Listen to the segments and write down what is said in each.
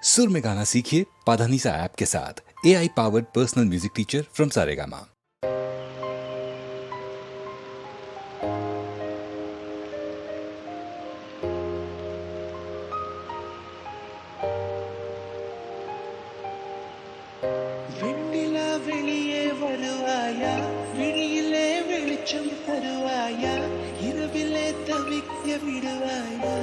सुर में गाना सीखिए पाधानीसा ऐप के साथ। AI powered personal music teacher from Saregama. வெண்ணிலா வெளியே வருவாயா, விழியிலே வெளிச்சம் தருவாயா, இரவிலே தவிக்க விடுவாயா,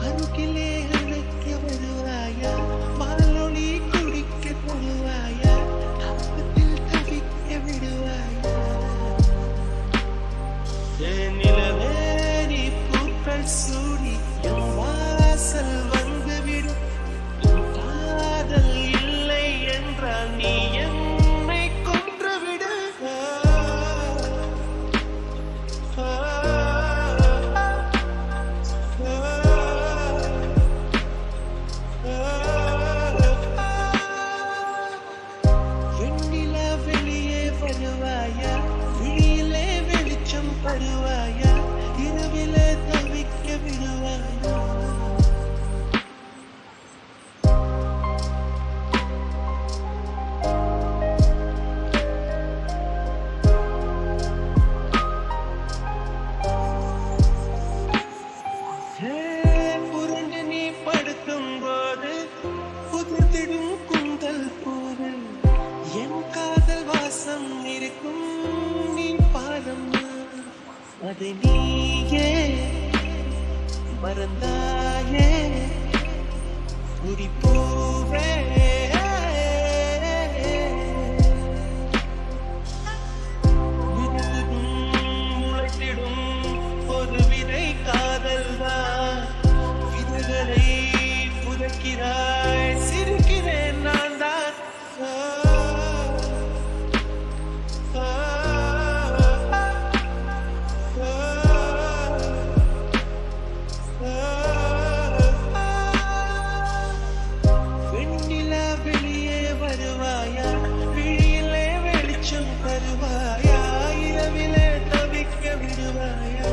அருகிலே அழைக்க வருவாயா, பாலொளி குடிக்க தருவாயா, தாகத்தில் தவிக்க விடுவாயா. நிலவே நீ பூக்கள் சூடி என் வாசல் வந்துவிடும். காதல் இல்லை என்றால் நீ என்னை கொன்றுவிடு. வெண்ணிலா வெளியே வருவாயா, விழியிலே வெளிச்சம் தருவாயா, இரவிலே தவிக்க விடுவாயா. புரண்டு நீ படுக்கும் போது புதிர்ந்திடும் குந்தல் போது என் காதல் வாசம் இருக்கும். நீ பாதம் அதை நீயே மறந்தாயே குறிப்பூவே. முளைத்திடும் ஒரு விதை காதல்தான், விதைகளை புதைக்கிறாய், சிரிக்கிறேன் நான் தான். வெண்ணிலா வெளியே வருவாயா, விழியிலே வெளிச்சம் தருவாயா, இரவிலே தவிக்க விடுவாயா.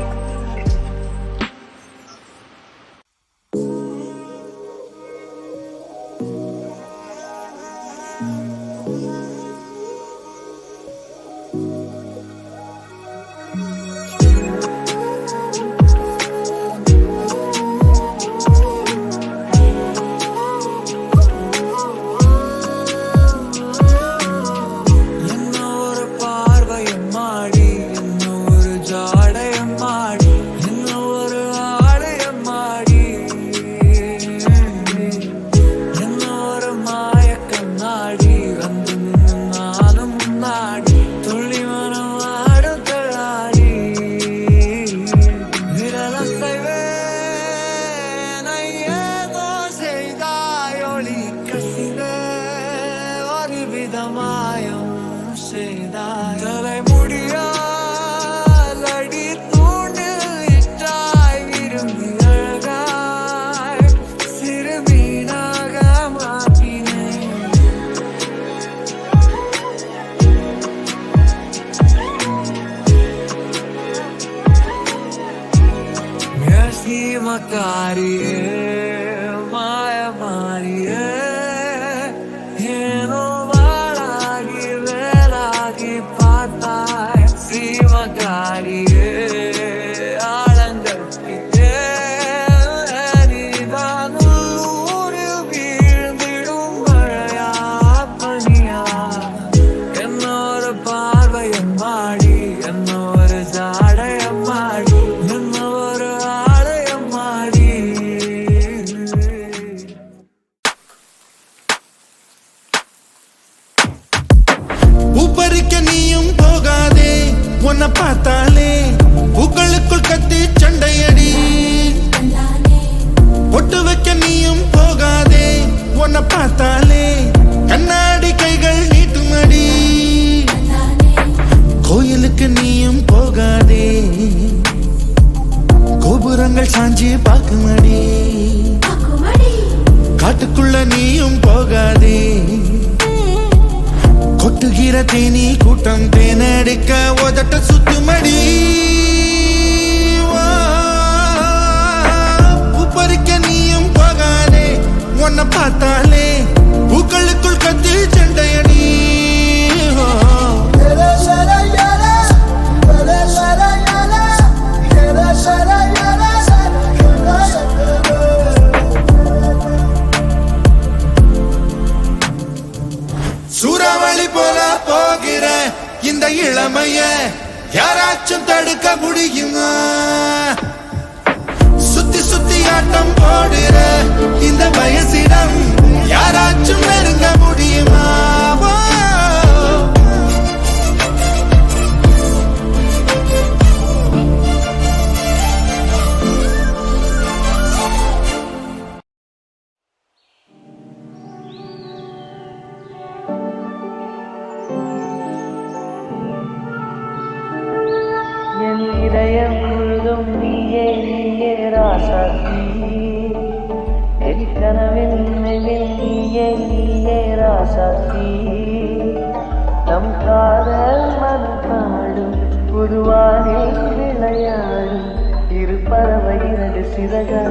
Makarie, Maya Marie, Heno Valagi, Velagi, Patai, Sri Makarie, Alangarpite, Anidanu, Virvidum Maraya, Paniya, Ennora Parvayam Madi, Ennora Zadayam Madi, Ennora நீயும் போகாதே, உன்னை பார்த்தாலே பூக்களுக்குள் கத்தி சண்டையடி. பொட்டு வைக்க நீயும் போகாதே, உன்னை பார்த்தாலே கண்ணாடி கைகள் நீட்டுமடி. கோயிலுக்கு நீயும் போகாதே, கோபுரங்கள் சாஞ்சி பார்க்குமடி. காட்டுக்குள்ள நீயும் போகாதே, கொட்டுகிற தேனி கூட்டம் தேனடிக்க உதட்ட சுத்துமடி. பூ பறிக்க பார்த்தாலே பூக்களுக்குள் கத்தி சண்டையணி சூறாவளி போல போகிற இந்த இளமைய யாராச்சும் தடுக்க முடியுமா சுத்தி சுத்தி ஆட்டம் போடுற இந்த வயசிடம் யாராச்சும் நெருங்க முடியுமா என் இதயம் முழுதும் நீயே நீயே ராசாத்தி என் கனவில் நினைவில் நீயே நீயே ராசாத்தி நம் காதல் மனப்பாடும் புதுவானில் விளையாடும் இரு பறவை இரண்டு சிறகா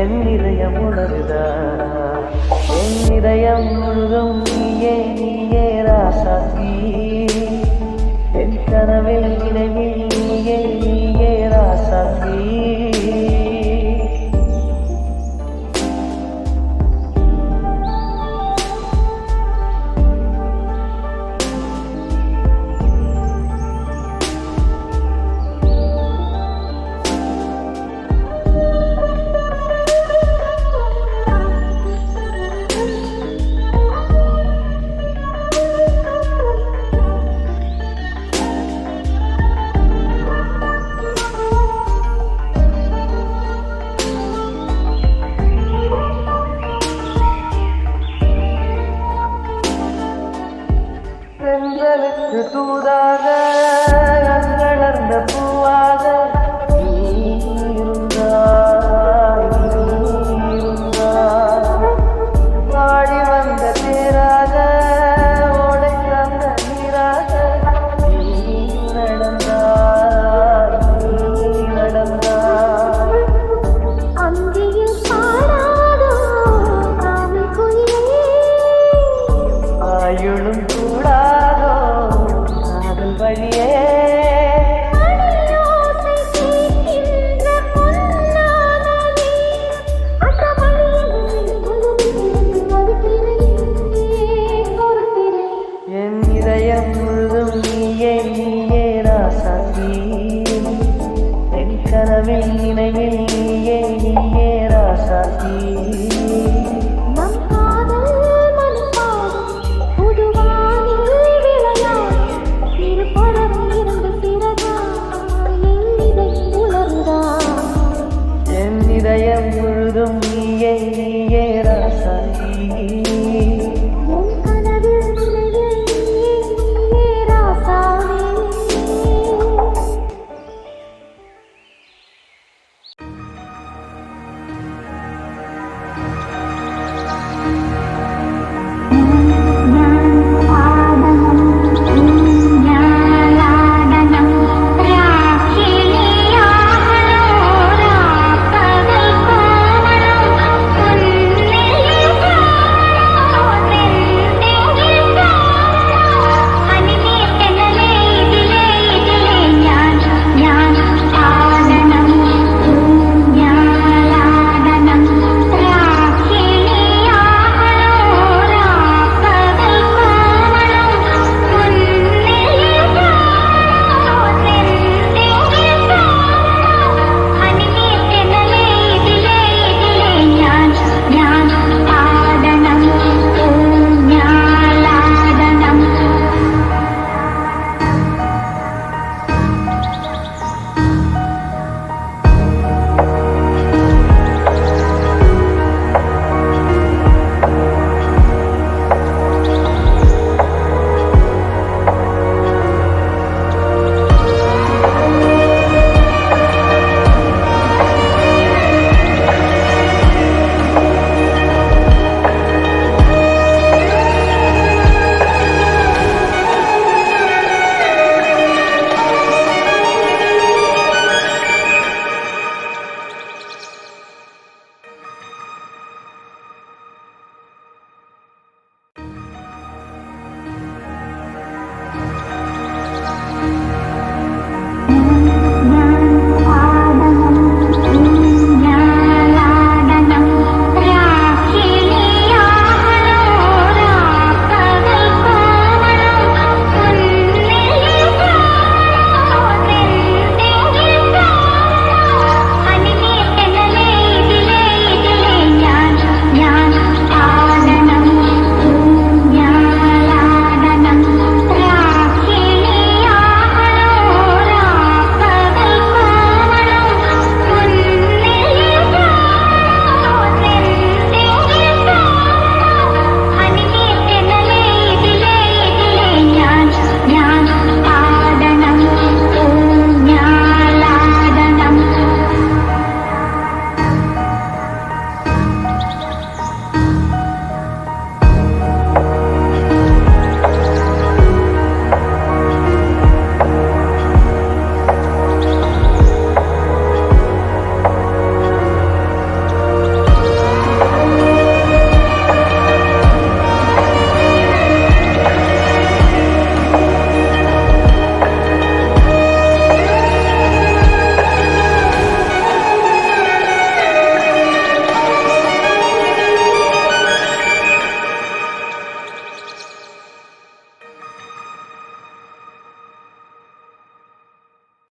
என் இதயம் உணருதா என் இதயம் முழுதும் நீயே நீயே ராசாத்தி என் கனவில் நினைவில் நீயே நீயே ராசாத்தி பெண்களுக்கு தூதாக வளர்ந்த பூவாக நீ இருந்தாய், நீ இருந்தாய். பாடி வந்த தேராக ஓடை தந்த நீராக நீ நடந்தாய், நீ நடந்தாய். அங்கேயும் பாடாதோ காதல் குயிலே ஆயுளும் கூடாதோ காதல் வழியே மணியோசை கேட்கின்ற பொன்னானதே அந்த வழியில் பொறுக்கிறேன் என் இதயம் முழுதும் நீயே நீயே ராசாத்தி என் கனவில் நினைவில் நீயே நீயே ராசாத்தி நம் காதல் மனப்பாடும் புதுவானில் விளையாடும் இரு பறவை இரண்டு சிறகா என் இதயம் உலர்ந்தா என் இதயம் முழுதும் நீயே